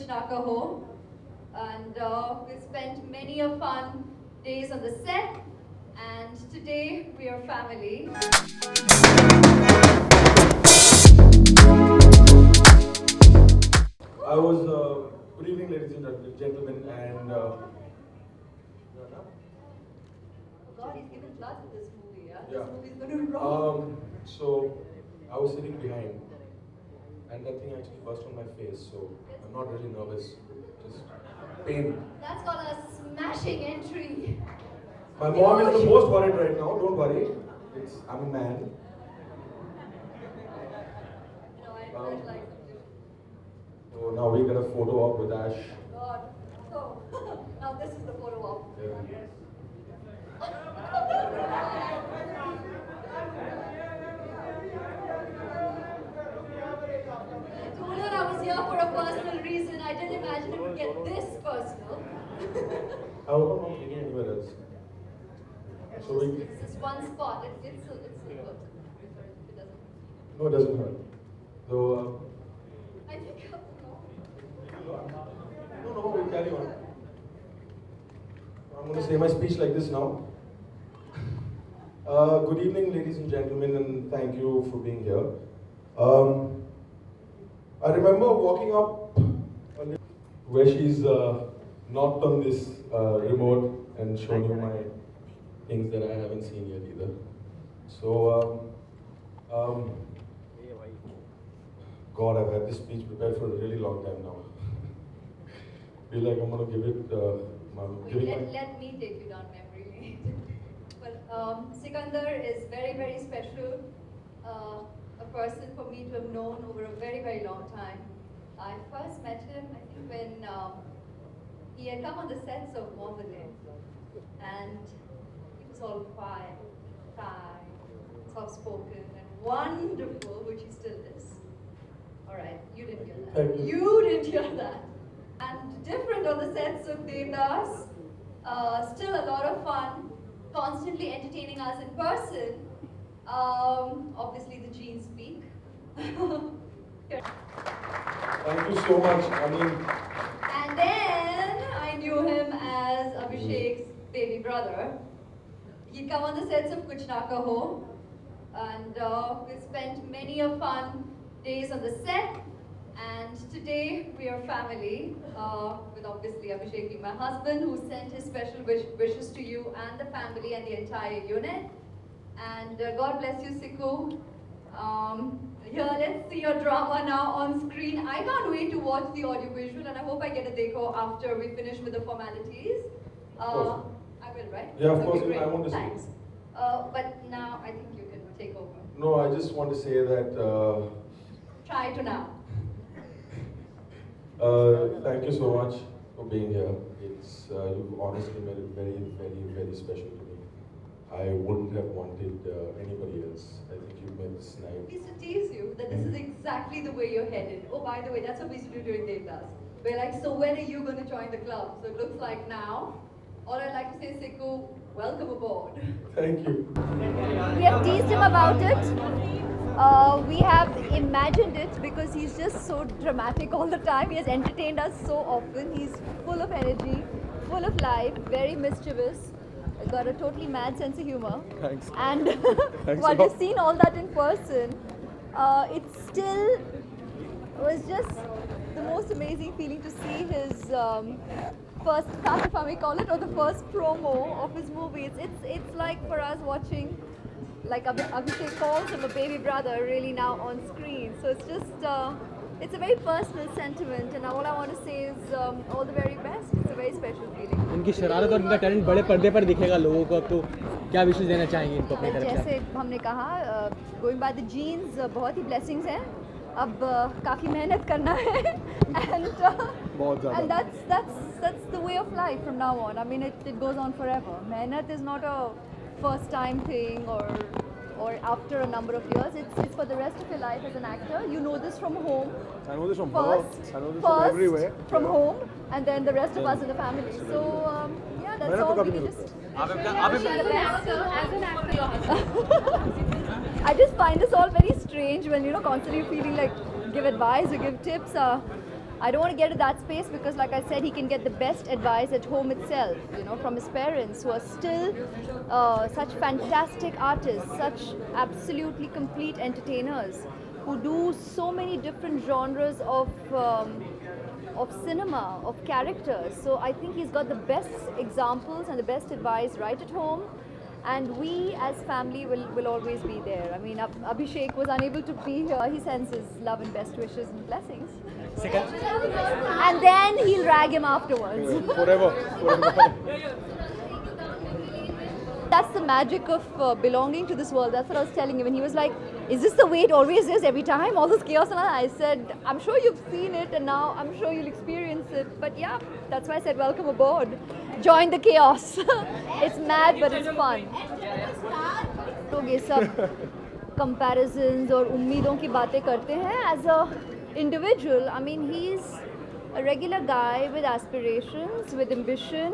Kuch Na Kaho, and we spent many a fun days on the set, and today we are family. Good evening, ladies and gentlemen, and Oh God, he's given blood to this movie, yeah? Yeah. This movie's going to rock. so I was sitting behind, and that thing actually burst on my face, so I'm not really nervous, just pain. That's called a smashing entry. My mom is the most worried right now, don't worry, I'm a man. No, I felt like something. So now we get a photo op with Ash. God. So, now this is the photo op. Yeah. I told her I was here for a personal reason. I didn't imagine it would get this personal. I hope I'm not thinking anywhere else. So we... It's just one spot. It's good. It doesn't. No, it doesn't hurt. Though, I think no, we'll carry on. I'm going to say my speech like this now. Good evening, ladies and gentlemen, and thank you for being here. I remember walking up where she's knocked on this remote and shown you my things that I haven't seen yet either. So, God, I've had this speech prepared for a really long time now. Feel like I'm gonna give it. let me take you down memory lane. But Sikandar is very, very special. A person for me to have known over a very, very long time. I first met him, I think, when he had come on the sets of Mombale, and he was all quiet, kind, soft-spoken, and wonderful, which he still is. All right, you didn't hear that. Thank you. You didn't hear that. And different on the sets of Devdas, still a lot of fun, constantly entertaining us in person. Obviously the genes speak. Thank you so much. I mean, And then I knew him as Abhishek's baby brother. He'd come on the sets of Kuch Na Kaho, and we spent many a fun days on the set. And today we are family, with obviously Abhishek being my husband, who sent his special wishes to you and the family and the entire unit. And God bless you, Siku. Here, let's see your drama now on screen. I can't wait to watch the audiovisual, and I hope I get a deco after we finish with the formalities. Of course. I will, right? Yeah, of Okay, course, great. I want to see. Thanks. But now I think you can take over. no, I just want to say that Try to now. thank you so much for being here. It's you've honestly made it very, very, very special to me. I wouldn't have wanted anybody else. I think you made this night. We used to tease you that this is exactly the way you're headed. Oh, by the way, that's what we used to do during Devdas. We're like, so when are you going to join the club? So it looks like now. All I'd like to say, Siku, welcome aboard. Thank you. We have teased him about it. We have imagined it because he's just so dramatic all the time. He has entertained us so often. He's full of energy, full of life, very mischievous. Got a totally mad sense of humor. Thanks. And Thanks while a lot. you've seen all that in person, it still was just the most amazing feeling to see his first cut, if I may call it, or the first promo of his movie. It's like for us watching, like Abhishek calls him a baby brother, really now on screen. So it's just, it's a very personal sentiment, and all I want to say is all the very best. It's a very special feeling. इनकी शरारत और इनका talent बड़े पर्दे पर दिखेगा लोगों को, अब तो क्या विशेष देना चाहेंगे इनको अपनी तरफ से? जैसे हमने कहा, गोइंग बाय द जीन्स बहुत ही ब्लेसिंग्स हैं. अब काफ़ी मेहनत करना है, and that's the way of life from now on. I mean, it goes on forever. मेहनत is not a first time thing or after a number of years. It's for the rest of your life as an actor. You know this from home. I know this from First, birth. I know this from everywhere. from home, and then the rest of us in the family. So yeah, that's all. We can just. I just find this all very strange when constantly feeling like give advice or give tips. I don't want to get to that space because, like I said, he can get the best advice at home itself, you know, from his parents who are still such fantastic artists, such absolutely complete entertainers who do so many different genres of cinema, of characters. So I think he's got the best examples and the best advice right at home. And we as family will always be there. I mean, Abhishek was unable to be here. He sends his love and best wishes and blessings. Second. And then he'll rag him afterwards. Forever. That's the magic of belonging to this world. That's what I was telling him. And he was like, is this the way it always is every time? All this chaos and all that? I said, I'm sure you've seen it and now I'm sure you'll experience it. But yeah, that's why I said, welcome aboard. Join the chaos. It's mad, but it's fun. लोग ये सब comparisons और उम्मीदों की बातें करते हैं. As a individual, I mean, he's a regular guy with aspirations, with ambition,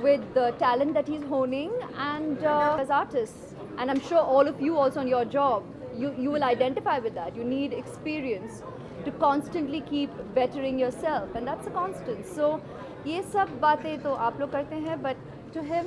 with the talent that he's honing, and as artists. And I'm sure all of you also on your job, you will identify with that. You need experience to constantly keep bettering yourself, and that's a constant. So ये सब बातें तो आप लोग करते हैं, but to him,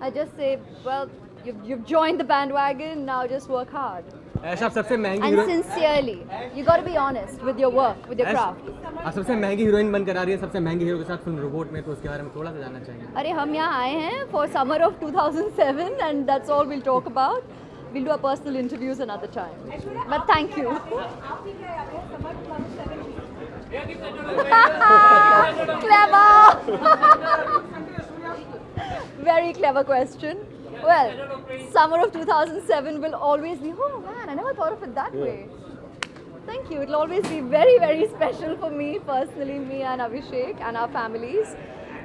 I just say, well, you've joined the bandwagon, now just work hard. ऐश आप सबसे महंगी And heroine sincerely, you got to be honest with your work, with your craft. आप सबसे महंगी हीरोइन बनकर आ रही है सबसे महंगी हीरो के साथ फिल्म रोबोट में, तो उसके बारे में थोड़ा सा जानना चाहेंगे. अरे हम यहाँ आए हैं for summer of 2007 and that's all we'll talk about. We'll do our personal interviews another time. But thank you. Clever! Very clever question. Well, summer of 2007 will always be, oh man, I never thought of it that way. Thank you. It'll always be very, very special for me personally, me and Abhishek and our families.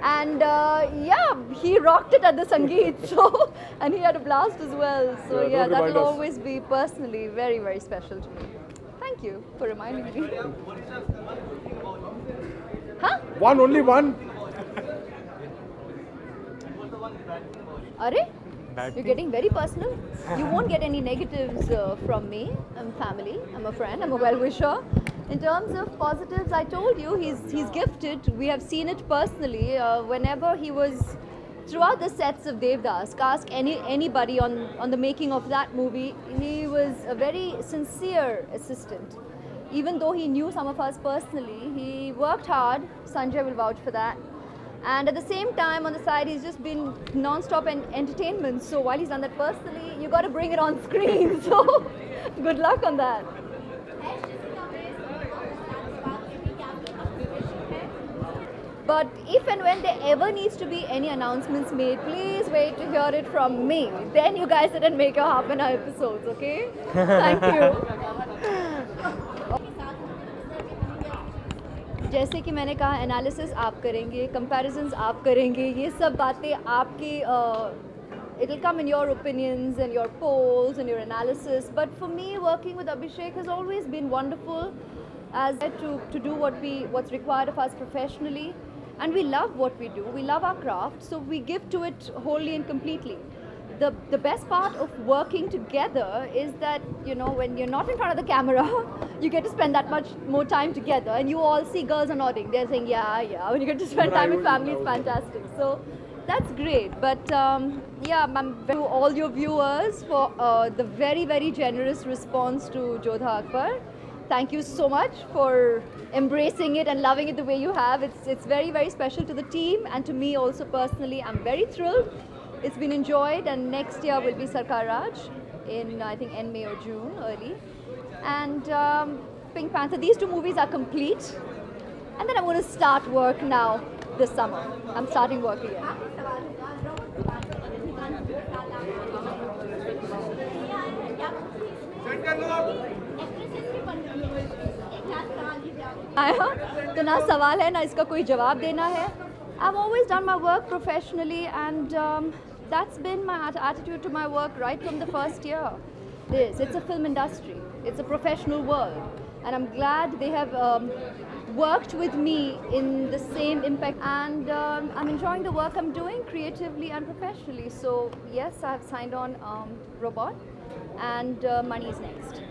And yeah, he rocked it at the Sangeet, so, and he had a blast as well. So yeah, that will always be personally very, very special to me. Thank you for reminding me. Huh? One, only one. Are? You're getting very personal. You won't get any negatives from me. I'm family. I'm a friend. I'm a well-wisher. In terms of positives, I told you he's gifted. We have seen it personally. Whenever he was throughout the sets of Devdas, ask anybody on the making of that movie, he was a very sincere assistant. Even though he knew some of us personally, he worked hard. Sanjay will vouch for that. And at the same time, on the side, he's just been non-stop entertainment. So while he's done that personally, you got to bring it on screen. So good luck on that. But if and when there ever needs to be any announcements made, please wait to hear it from me. Then you guys sit and make your half-an-hour episodes, okay? Thank you. जैसे कि मैंने कहा, analysis आप करेंगे, comparisons आप करेंगे, ये सब बातें आपकी it'll come in your opinions and your polls and your analysis. But for me, working with Abhishek has always been wonderful, as to do what's required of us professionally, and we love what we do. We love our craft, so we give to it wholly and completely. The best part of working together is that, you know, when you're not in front of the camera, you get to spend that much more time together, and you all see girls are nodding. They're saying, yeah, yeah. When you get to spend time with family, it's fantastic. So that's great. But yeah, I'm to all your viewers for the very, very generous response to Jodha Akbar. Thank you so much for embracing it and loving it the way you have. It's very, very special to the team and to me also personally. I'm very thrilled. It's been enjoyed, and next year will be Sarkar Raj in, I think, end May or June, early. And Pink Panther, these two movies are complete. And then I'm going to start work now this summer. I'm starting work again. तो ना सवाल है ना इसका कोई जवाब देना है. I've always done my work professionally, and that's been my attitude to my work right from the first year. It's a film industry. It's a professional world, and I'm glad they have worked with me in the same impact, and I'm enjoying the work I'm doing creatively and professionally. So yes, I've signed on Robot, and money is next.